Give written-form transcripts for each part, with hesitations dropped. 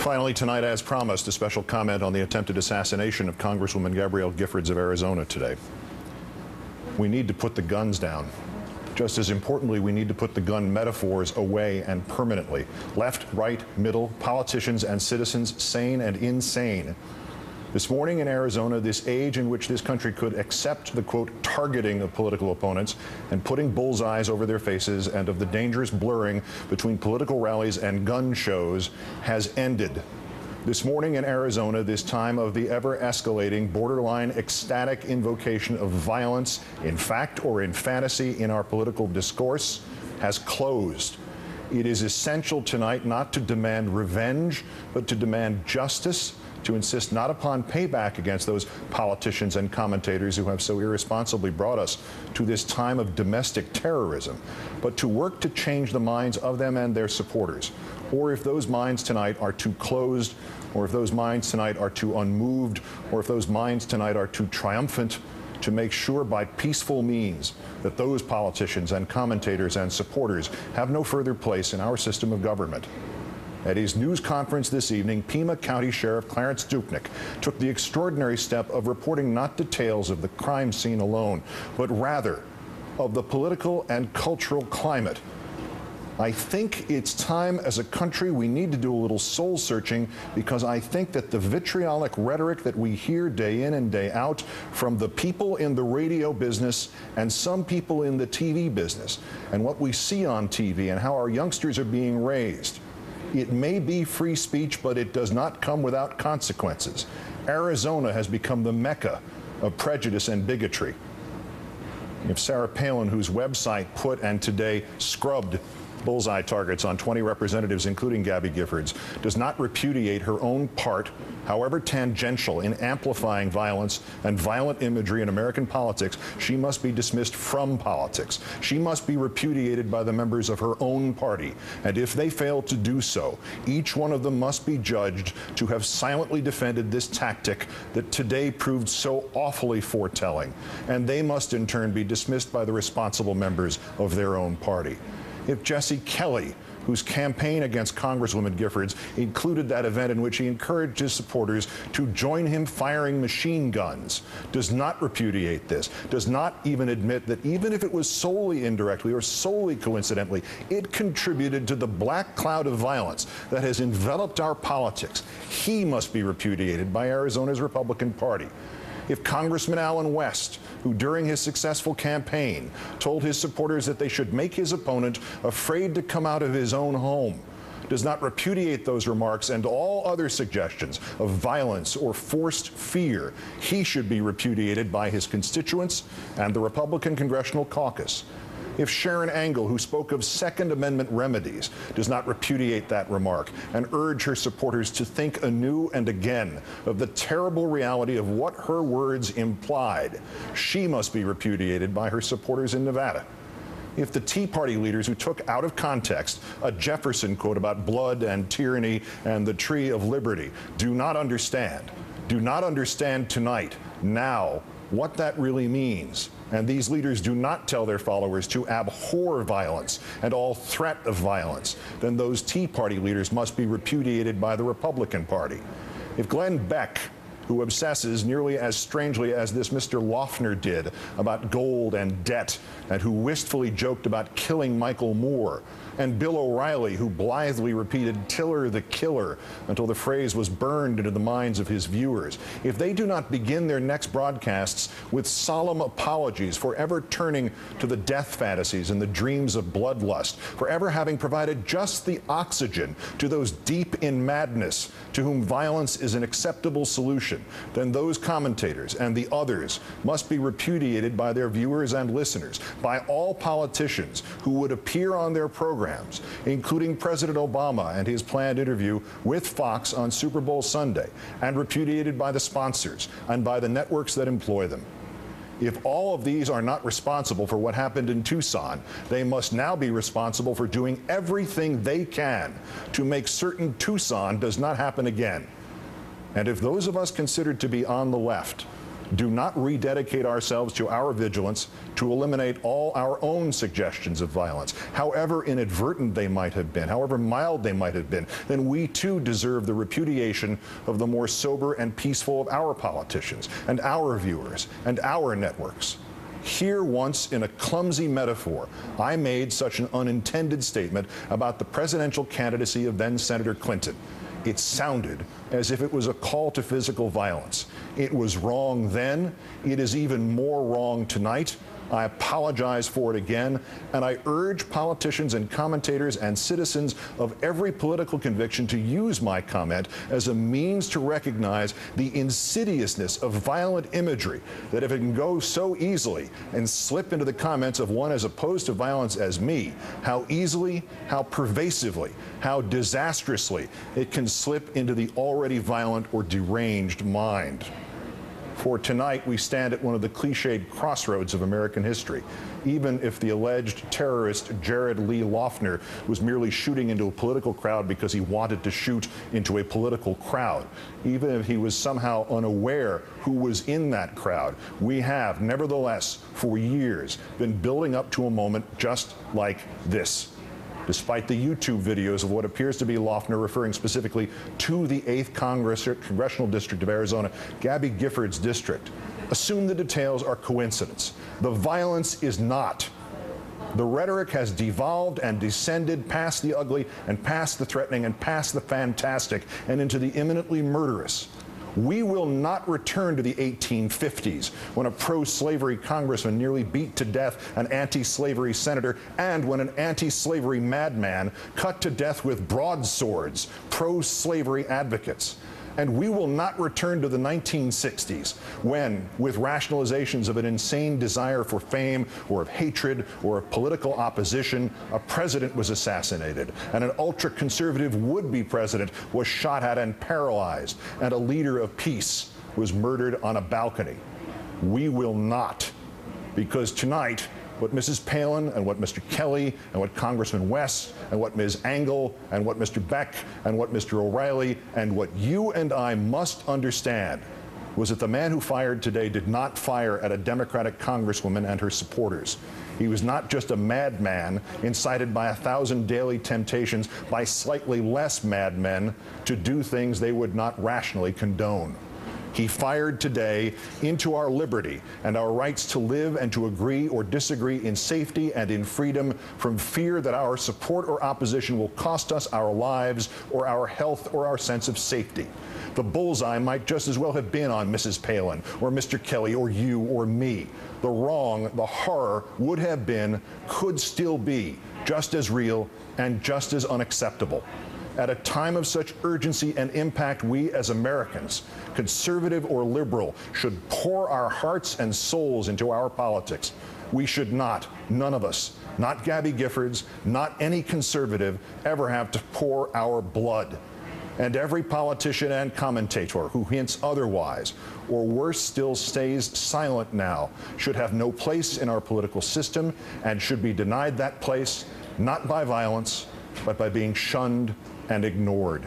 Finally, tonight, as promised, a special comment on the attempted assassination of Congresswoman Gabrielle Giffords of Arizona today. We need to put the guns down. Just as importantly, we need to put the gun metaphors away and permanently. Left, right, middle, politicians and citizens, sane and insane. This morning in Arizona, this age in which this country could accept the, quote, targeting of political opponents and putting bullseyes over their faces and of the dangerous blurring between political rallies and gun shows has ended. This morning in Arizona, this time of the ever-escalating, borderline ecstatic invocation of violence, in fact or in fantasy, in our political discourse, has closed. It is essential tonight not to demand revenge, but to demand justice, to insist not upon payback against those politicians and commentators who have so irresponsibly brought us to this time of domestic terrorism, but to work to change the minds of them and their supporters. Or if those minds tonight are too closed, or if those minds tonight are too unmoved, or if those minds tonight are too triumphant, to make sure by peaceful means that those politicians and commentators and supporters have no further place in our system of government. At his news conference this evening, Pima County Sheriff Clarence Dupnick took the extraordinary step of reporting not details of the crime scene alone, but rather of the political and cultural climate. I think it's time as a country we need to do a little soul searching, because I think that the vitriolic rhetoric that we hear day in and day out from the people in the radio business and some people in the TV business, and what we see on TV and how our youngsters are being raised, it may be free speech, but it does not come without consequences. Arizona has become the mecca of prejudice and bigotry. If Sarah Palin, whose website put and today scrubbed bullseye targets on 20 representatives, including Gabby Giffords, does not repudiate her own part, however tangential, in amplifying violence and violent imagery in American politics, she must be dismissed from politics. She must be repudiated by the members of her own party. And if they fail to do so, each one of them must be judged to have silently defended this tactic that today proved so awfully foretelling. And they must in turn be dismissed by the responsible members of their own party. If Jesse Kelly, whose campaign against Congresswoman Giffords included that event in which he encouraged his supporters to join him firing machine guns, does not repudiate this, does not even admit that even if it was solely indirectly or solely coincidentally, it contributed to the black cloud of violence that has enveloped our politics, he must be repudiated by Arizona's Republican Party. If Congressman Allen West, who during his successful campaign told his supporters that they should make his opponent afraid to come out of his own home, does not repudiate those remarks and all other suggestions of violence or forced fear, he should be repudiated by his constituents and the Republican Congressional Caucus. If Sharon Angle, who spoke of Second Amendment remedies, does not repudiate that remark and urge her supporters to think anew and again of the terrible reality of what her words implied, she must be repudiated by her supporters in Nevada. If the Tea Party leaders who took out of context a Jefferson quote about blood and tyranny and the tree of liberty do not understand tonight, now, what that really means, and these leaders do not tell their followers to abhor violence and all threat of violence, then those Tea Party leaders must be repudiated by the Republican Party. If Glenn Beck, who obsesses nearly as strangely as this Mr. Loeffner did about gold and debt, and who wistfully joked about killing Michael Moore, and Bill O'Reilly, who blithely repeated "Tiller the Killer" until the phrase was burned into the minds of his viewers, if they do not begin their next broadcasts with solemn apologies for ever turning to the death fantasies and the dreams of bloodlust, for ever having provided just the oxygen to those deep in madness to whom violence is an acceptable solution, then those commentators and the others must be repudiated by their viewers and listeners, by all politicians who would appear on their programs, including President Obama and his planned interview with Fox on Super Bowl Sunday, and repudiated by the sponsors and by the networks that employ them. If all of these are not responsible for what happened in Tucson, they must now be responsible for doing everything they can to make certain Tucson does not happen again. And if those of us considered to be on the left Do not rededicate ourselves to our vigilance to eliminate all our own suggestions of violence, however inadvertent they might have been, however mild they might have been. Then we too deserve the repudiation of the more sober and peaceful of our politicians and our viewers and our networks. Here once, in a clumsy metaphor, I made such an unintended statement about the presidential candidacy of then Senator Clinton. It sounded as if it was a call to physical violence. It was wrong then. It is even more wrong tonight. I apologize for it again, and I urge politicians and commentators and citizens of every political conviction to use my comment as a means to recognize the insidiousness of violent imagery, that if it can go so easily and slip into the comments of one as opposed to violence as me, how easily, how pervasively, how disastrously it can slip into the already violent or deranged mind. For tonight, we stand at one of the cliched crossroads of American history. Even if the alleged terrorist Jared Lee Loughner was merely shooting into a political crowd because he wanted to shoot into a political crowd, even if he was somehow unaware who was in that crowd, we have, nevertheless, for years, been building up to a moment just like this. Despite the YouTube videos of what appears to be Loughner referring specifically to the 8th Congressional District of Arizona, Gabby Gifford's district, assume the details are coincidence. The violence is not. The rhetoric has devolved and descended past the ugly and past the threatening and past the fantastic and into the imminently murderous. We will not return to the 1850s when a pro-slavery congressman nearly beat to death an anti-slavery senator and when an anti-slavery madman cut to death with broadswords pro-slavery advocates. And we will not return to the 1960s when, with rationalizations of an insane desire for fame or of hatred or of political opposition, a president was assassinated and an ultra-conservative would-be president was shot at and paralyzed and a leader of peace was murdered on a balcony. We will not, because tonight, what Mrs. Palin and what Mr. Kelly and what Congressman West and what Ms. Engel and what Mr. Beck and what Mr. O'Reilly and what you and I must understand was that the man who fired today did not fire at a Democratic Congresswoman and her supporters. He was not just a madman incited by 1,000 daily temptations by slightly less madmen to do things they would not rationally condone. He fired today into our liberty and our rights to live and to agree or disagree in safety and in freedom from fear that our support or opposition will cost us our lives or our health or our sense of safety. The bullseye might just as well have been on Mrs. Palin or Mr. Kelly or you or me. The wrong, the horror would have been, could still be, just as real and just as unacceptable. At a time of such urgency and impact, we as Americans, conservative or liberal, should pour our hearts and souls into our politics. We should not, none of us, not Gabby Giffords, not any conservative, ever have to pour our blood. And every politician and commentator who hints otherwise, or worse still stays silent now, should have no place in our political system and should be denied that place, not by violence, but by being shunned and ignored.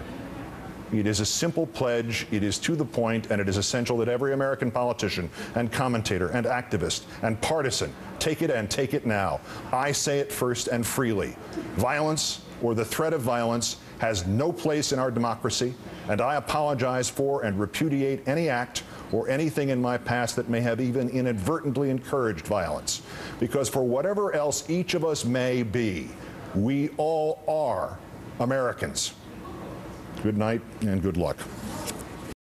It is a simple pledge, it is to the point, and it is essential that every American politician and commentator and activist and partisan take it and take it now. I say it first and freely. Violence or the threat of violence has no place in our democracy, and I apologize for and repudiate any act or anything in my past that may have even inadvertently encouraged violence. Because for whatever else each of us may be, we all are Americans. Good night and good luck.